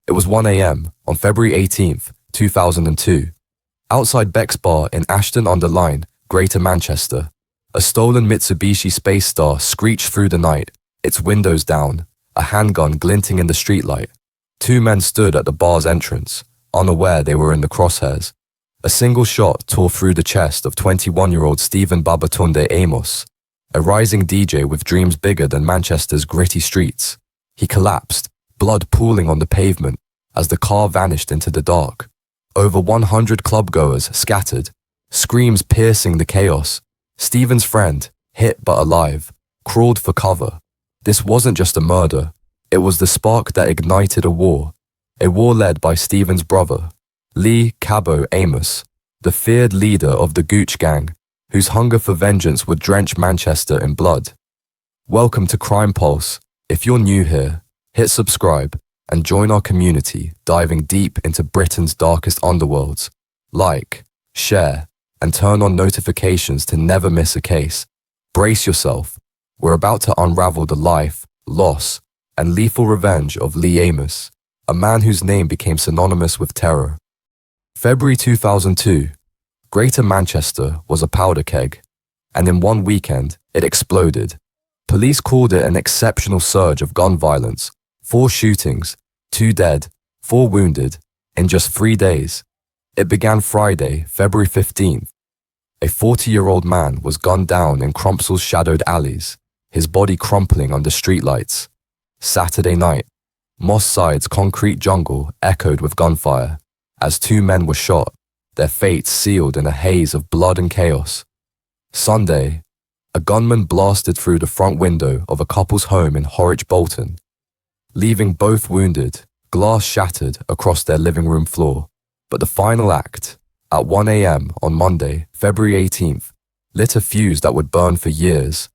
It was 1 a.m. on February 18th, 2002. Outside Beck's Bar in Ashton-under-Lyne, Greater Manchester, a stolen Mitsubishi Space Star screeched through the night, its windows down, a handgun glinting in the streetlight. Two men stood at the bar's entrance, unaware they were in the crosshairs. A single shot tore through the chest of 21-year-old Steven Amos, a rising DJ with dreams bigger than Manchester's gritty streets. He collapsed, blood pooling on the pavement as the car vanished into the dark. Over 100 clubgoers scattered, screams piercing the chaos. Steven's friend, hit but alive, crawled for cover. This wasn't just a murder. It was the spark that ignited a war led by Steven's brother, Cabbo Amos, the feared leader of the Gooch Gang, whose hunger for vengeance would drench Manchester in blood. Welcome to Crime Pulse. If you're new here, hit subscribe and join our community diving deep into Britain's darkest underworlds. Like, share, and turn on notifications to never miss a case. Brace yourself. We're about to unravel the life, loss, and lethal revenge of Amos, a man whose name became synonymous with terror. February 2002, Greater Manchester was a powder keg, and in one weekend, it exploded. Police called it an exceptional surge of gun violence. 4 shootings, 2 dead, 4 wounded, in just 3 days. It began Friday, February 15th. A 40-year-old man was gunned down in Crumpsall's shadowed alleys, his body crumpling under streetlights. Saturday night, Moss Side's concrete jungle echoed with gunfire as 2 men were shot, their fates sealed in a haze of blood and chaos. Sunday, a gunman blasted through the front window of a couple's home in Horwich Bolton, leaving both wounded, glass shattered across their living room floor. But the final act, at 1 a.m. on Monday, February 18th, lit a fuse that would burn for years.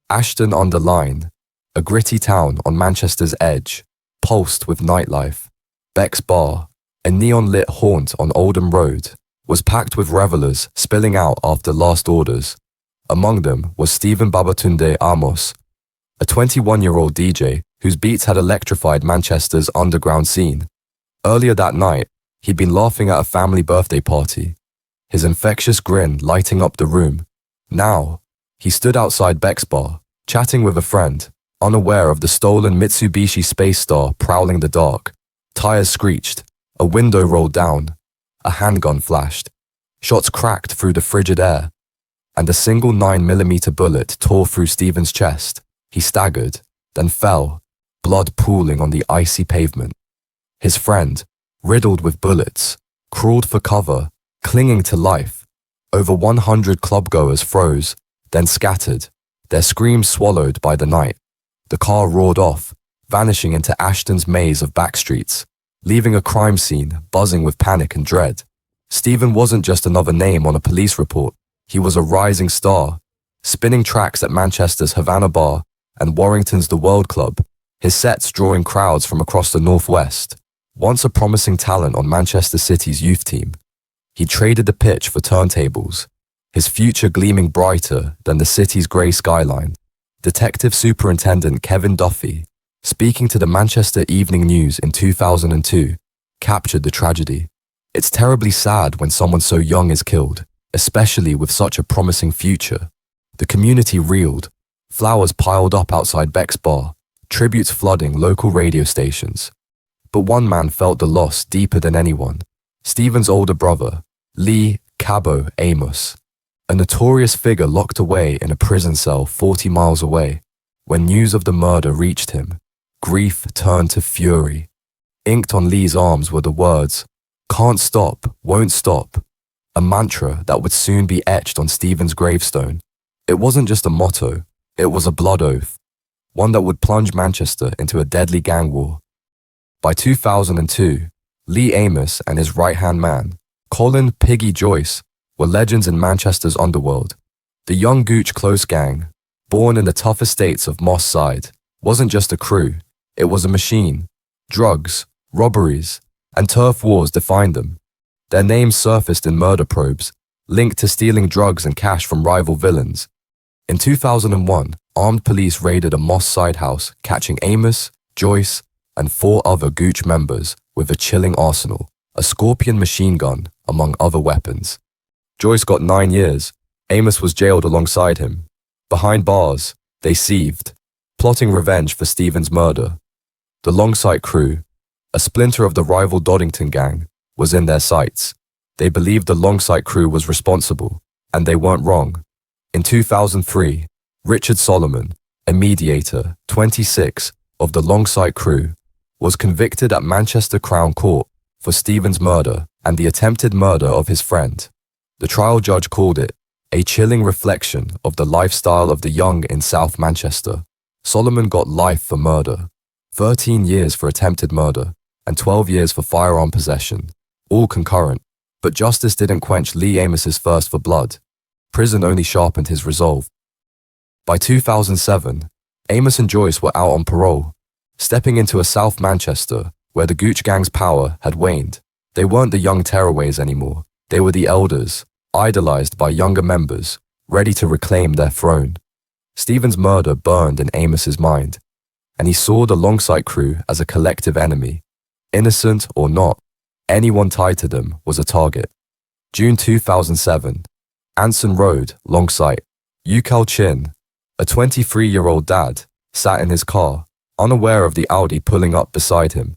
Ashton-under-Lyne, a gritty town on Manchester's edge, pulsed with nightlife. Beck's Bar, a neon-lit haunt on Oldham Road, was packed with revelers spilling out after last orders. Among them was Steven Amos, a 21-year-old DJ whose beats had electrified Manchester's underground scene. Earlier that night, he'd been laughing at a family birthday party, his infectious grin lighting up the room. Now, he stood outside Beck's Bar, chatting with a friend, unaware of the stolen Mitsubishi Space Star prowling the dark. Tires screeched, a window rolled down, a handgun flashed, shots cracked through the frigid air, and a single 9mm bullet tore through Steven's chest. He staggered, then fell, blood pooling on the icy pavement. His friend, riddled with bullets, crawled for cover, clinging to life. Over 100 clubgoers froze, then scattered, their screams swallowed by the night. The car roared off, vanishing into Ashton's maze of backstreets, leaving a crime scene buzzing with panic and dread. Steven wasn't just another name on a police report. He was a rising star, spinning tracks at Manchester's Havana Bar and Warrington's The World Club, his sets drawing crowds from across the northwest. Once a promising talent on Manchester City's youth team, he traded the pitch for turntables, his future gleaming brighter than the city's grey skyline. Detective Superintendent Kevin Duffy, speaking to the Manchester Evening News in 2002, captured the tragedy. It's terribly sad when someone so young is killed, especially with such a promising future. The community reeled, flowers piled up outside Beck's Bar, tributes flooding local radio stations. But one man felt the loss deeper than anyone, Steven's older brother, Cabbo Amos, a notorious figure locked away in a prison cell 40 miles away. When news of the murder reached him, grief turned to fury. Inked on Lee's arms were the words, "Can't stop, won't stop," a mantra that would soon be etched on Steven's gravestone. It wasn't just a motto, it was a blood oath, one that would plunge Manchester into a deadly gang war. By 2002, Amos and his right-hand man, Colin Piggy Joyce, were legends in Manchester's underworld. The young Gooch close gang, born in the tough estates of Moss Side, wasn't just a crew, it was a machine. Drugs, robberies, and turf wars defined them. Their names surfaced in murder probes, linked to stealing drugs and cash from rival villains. In 2001, armed police raided a Moss Side house, catching Amos, Joyce, and 4 other Gooch members with a chilling arsenal, a Scorpion machine gun, among other weapons. Joyce got 9 years. Amos was jailed alongside him. Behind bars, they seethed, plotting revenge for Steven's murder. The Longsight Crew, a splinter of the rival Doddington Gang, was in their sights. They believed the Longsight Crew was responsible, and they weren't wrong. In 2003, Richard Solomon, a mediator, 26, of the Longsight Crew, was convicted at Manchester Crown Court for Steven's murder and the attempted murder of his friend. The trial judge called it a chilling reflection of the lifestyle of the young in South Manchester. Solomon got life for murder, 13 years for attempted murder, and 12 years for firearm possession, all concurrent. But justice didn't quench Lee Amos's thirst for blood. Prison only sharpened his resolve. By 2007, Amos and Joyce were out on parole, stepping into a South Manchester where the Gooch Gang's power had waned. They weren't the young tearaways anymore. They were the elders, idolized by younger members, ready to reclaim their throne. Steven's murder burned in Amos's mind, and he saw the Longsight Crew as a collective enemy. Innocent or not, anyone tied to them was a target. June 2007, Anson Road, Longsight. Yukal Chin, a 23-year-old dad, sat in his car, unaware of the Audi pulling up beside him.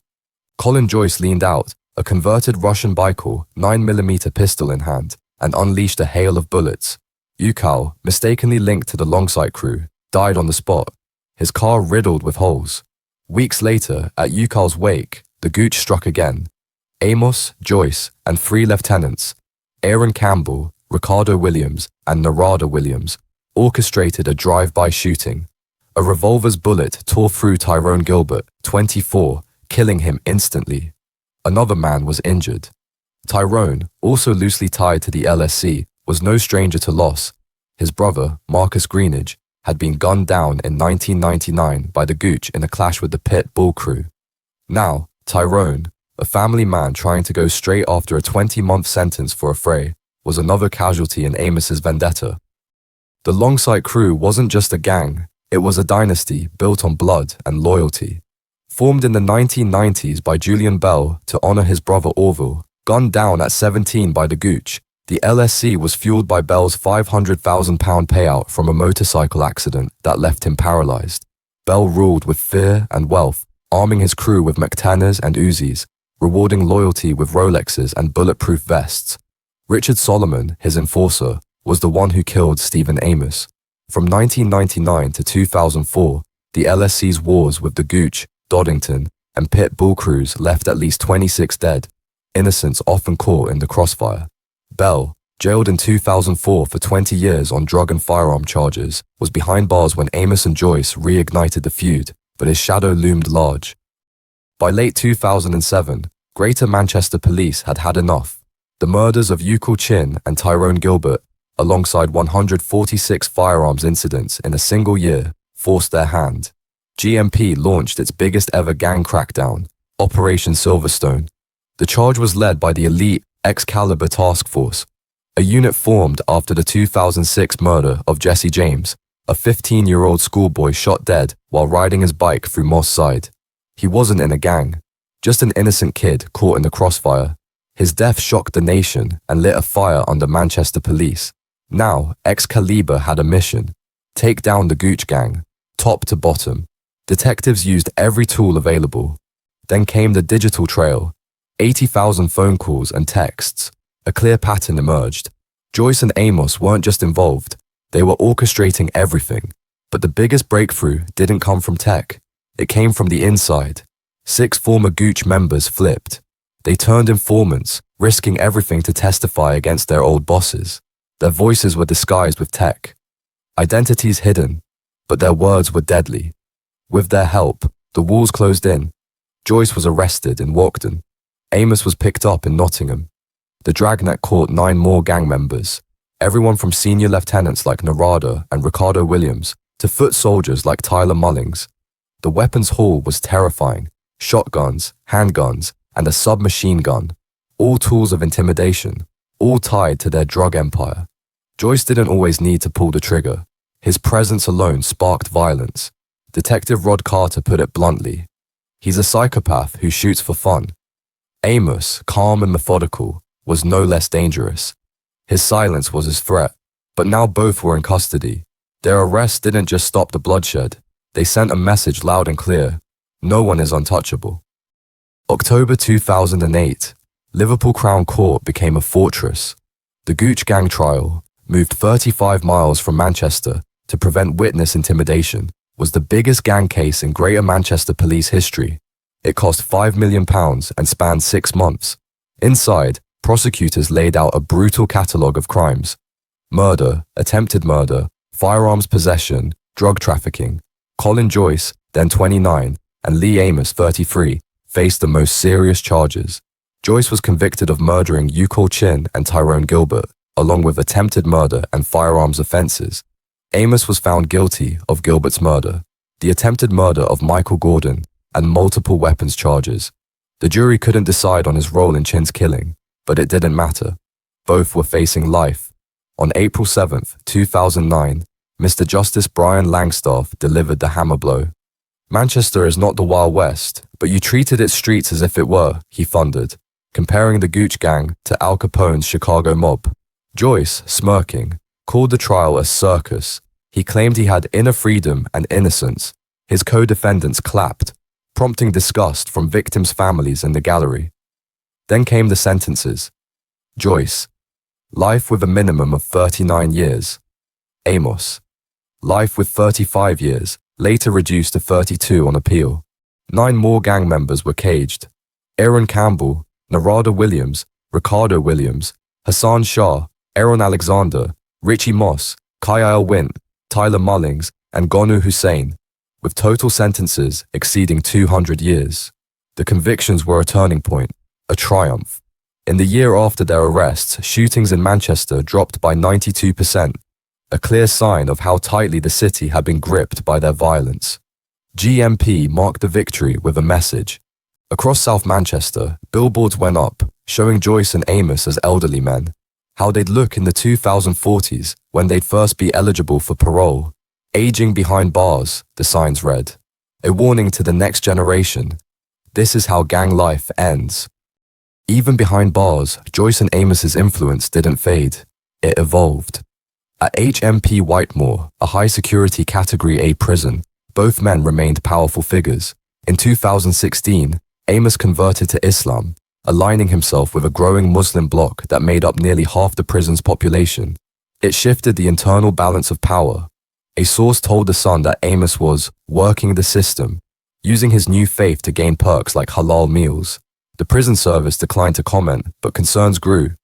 Colin Joyce leaned out, a converted Russian Baikal 9mm pistol in hand, and unleashed a hail of bullets. Yukal, mistakenly linked to the Longsight Crew, died on the spot, his car riddled with holes. Weeks later, at Yukal's wake, the Gooch struck again. Amos, Joyce, and 3 lieutenants, Aaron Campbell, Ricardo Williams, and Narada Williams, orchestrated a drive-by shooting. A revolver's bullet tore through Tyrone Gilbert, 24, killing him instantly. Another man was injured. Tyrone, also loosely tied to the LSC, was no stranger to loss. His brother, Marcus Greenidge, had been gunned down in 1999 by the Gooch in a clash with the Pit Bull Crew. Now, Tyrone, a family man trying to go straight after a 20-month sentence for a fray, was another casualty in Amos's vendetta. The Longsight Crew wasn't just a gang, it was a dynasty built on blood and loyalty. Formed in the 1990s by Julian Bell to honor his brother Orville, gunned down at 17 by the Gooch, the LSC was fueled by Bell's £500,000 payout from a motorcycle accident that left him paralyzed. Bell ruled with fear and wealth, arming his crew with McTenners and Uzis, rewarding loyalty with Rolexes and bulletproof vests. Richard Solomon, his enforcer, was the one who killed Steven Amos. From 1999 to 2004, the LSC's wars with the Gooch, Doddington, and Pit Bull Crews left at least 26 dead, innocents often caught in the crossfire. Bell, jailed in 2004 for 20 years on drug and firearm charges, was behind bars when Amos and Joyce reignited the feud, but his shadow loomed large. By late 2007, Greater Manchester Police had had enough. The murders of Yukal Chin and Tyrone Gilbert, alongside 146 firearms incidents in a single year, forced their hand. GMP launched its biggest ever gang crackdown, Operation Silverstone. The charge was led by the elite Excalibur Task Force, a unit formed after the 2006 murder of Jesse James, a 15-year-old schoolboy shot dead while riding his bike through Moss Side. He wasn't in a gang, just an innocent kid caught in the crossfire. His death shocked the nation and lit a fire under Manchester Police. Now, Excalibur had a mission: take down the Gooch Gang, top to bottom. Detectives used every tool available. Then came the digital trail. 80,000 phone calls and texts. A clear pattern emerged. Joyce and Amos weren't just involved, they were orchestrating everything. But the biggest breakthrough didn't come from tech. It came from the inside. 6 former Gooch members flipped. They turned informants, risking everything to testify against their old bosses. Their voices were disguised with tech. Identities hidden, but their words were deadly. With their help, the walls closed in. Joyce was arrested in Walkden. Amos was picked up in Nottingham. The dragnet caught 9 more gang members, everyone from senior lieutenants like Narada and Ricardo Williams to foot soldiers like Tyler Mullings. The weapons haul was terrifying: shotguns, handguns, and a submachine gun, all tools of intimidation, all tied to their drug empire. Joyce didn't always need to pull the trigger. His presence alone sparked violence. Detective Rod Carter put it bluntly: He's a psychopath who shoots for fun. Amos, calm and methodical, was no less dangerous. His silence was his threat, but now both were in custody. Their arrest didn't just stop the bloodshed. They sent a message loud and clear. No one is untouchable. October 2008, Liverpool Crown Court became a fortress. The Gooch Gang trial, moved 35 miles from Manchester to prevent witness intimidation, was the biggest gang case in Greater Manchester police history. It cost £5 million and spanned 6 months. Inside, prosecutors laid out a brutal catalogue of crimes: murder, attempted murder, firearms possession, drug trafficking. Colin Joyce, then 29, and Lee Amos, 33, faced the most serious charges. Joyce was convicted of murdering Eucol Chin and Tyrone Gilbert, along with attempted murder and firearms offences. Amos was found guilty of Gilbert's murder, the attempted murder of Michael Gordon, and multiple weapons charges. The jury couldn't decide on his role in Chin's killing, but it didn't matter. Both were facing life. On April 7, 2009, Mr. Justice Brian Langstaff delivered the hammer blow. "Manchester is not the Wild West, but you treated its streets as if it were," he thundered, comparing the Gooch Gang to Al Capone's Chicago mob. Joyce, smirking, called the trial a circus. He claimed he had inner freedom and innocence. His co-defendants clapped, prompting disgust from victims' families in the gallery. Then came the sentences. Joyce, life with a minimum of 39 years. Amos, life with 35 years, later reduced to 32 on appeal. 9 more gang members were caged. Aaron Campbell, Narada Williams, Ricardo Williams, Hassan Shah, Aaron Alexander, Richie Moss, Kyle Wint, Tyler Mullings, and Gonu Hussein, with total sentences exceeding 200 years. The convictions were a turning point, a triumph. In the year after their arrests, shootings in Manchester dropped by 92%, a clear sign of how tightly the city had been gripped by their violence. GMP marked the victory with a message. Across South Manchester, billboards went up, showing Joyce and Amos as elderly men, how they'd look in the 2040s when they'd first be eligible for parole. Aging behind bars, the signs read. A warning to the next generation. This is how gang life ends. Even behind bars, Joyce and Amos's influence didn't fade. It evolved. At HMP Whitemoor, a high-security Category A prison, both men remained powerful figures. In 2016, Amos converted to Islam, aligning himself with a growing Muslim bloc that made up nearly half the prison's population. It shifted the internal balance of power. A source told The Sun that Amos was working the system, using his new faith to gain perks like halal meals. The prison service declined to comment, but concerns grew.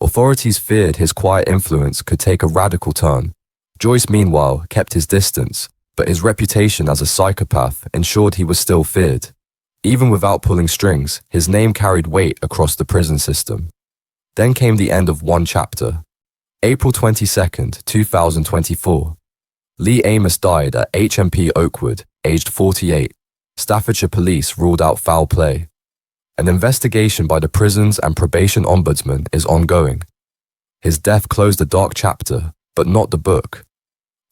Authorities feared his quiet influence could take a radical turn. Joyce, meanwhile, kept his distance, but his reputation as a psychopath ensured he was still feared. Even without pulling strings, his name carried weight across the prison system. Then came the end of one chapter. April 22, 2024. Lee Amos died at HMP Oakwood, aged 48. Staffordshire police ruled out foul play. An investigation by the Prisons and Probation Ombudsman is ongoing. His death closed a dark chapter, but not the book.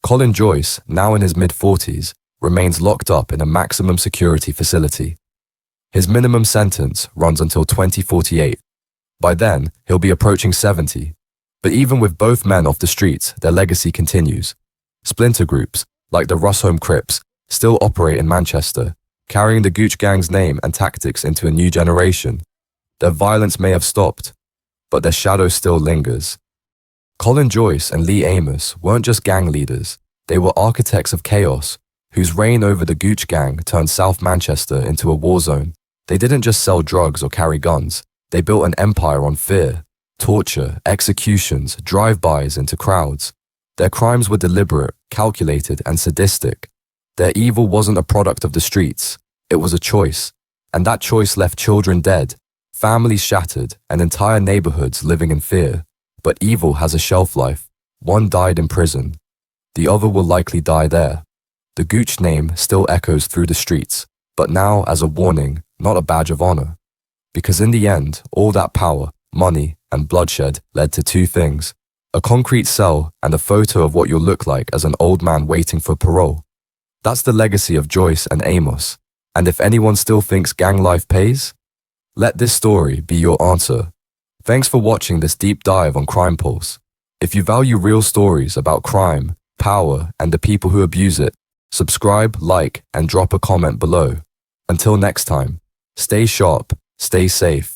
Colin Joyce, now in his mid-40s, remains locked up in a maximum security facility. His minimum sentence runs until 2048. By then, he'll be approaching 70. But even with both men off the streets, their legacy continues. Splinter groups, like the Rusholme Crips, still operate in Manchester, carrying the Gooch Gang's name and tactics into a new generation. Their violence may have stopped, but their shadow still lingers. Colin Joyce and Lee Amos weren't just gang leaders, they were architects of chaos, whose reign over the Gooch Gang turned South Manchester into a war zone. They didn't just sell drugs or carry guns, they built an empire on fear, torture, executions, drive-bys into crowds. Their crimes were deliberate, calculated, and sadistic. Their evil wasn't a product of the streets, it was a choice, and that choice left children dead, families shattered, and entire neighborhoods living in fear. But evil has a shelf life. One died in prison. The other will likely die there. The Gooch name still echoes through the streets, but now as a warning, not a badge of honor. Because in the end, all that power, money, and bloodshed led to 2 things: a concrete cell and a photo of what you'll look like as an old man waiting for parole. That's the legacy of Joyce and Amos. And if anyone still thinks gang life pays, let this story be your answer. Thanks for watching this deep dive on Crime Pulse. If you value real stories about crime, power, and the people who abuse it, subscribe, like, and drop a comment below. Until next time, stay sharp, stay safe,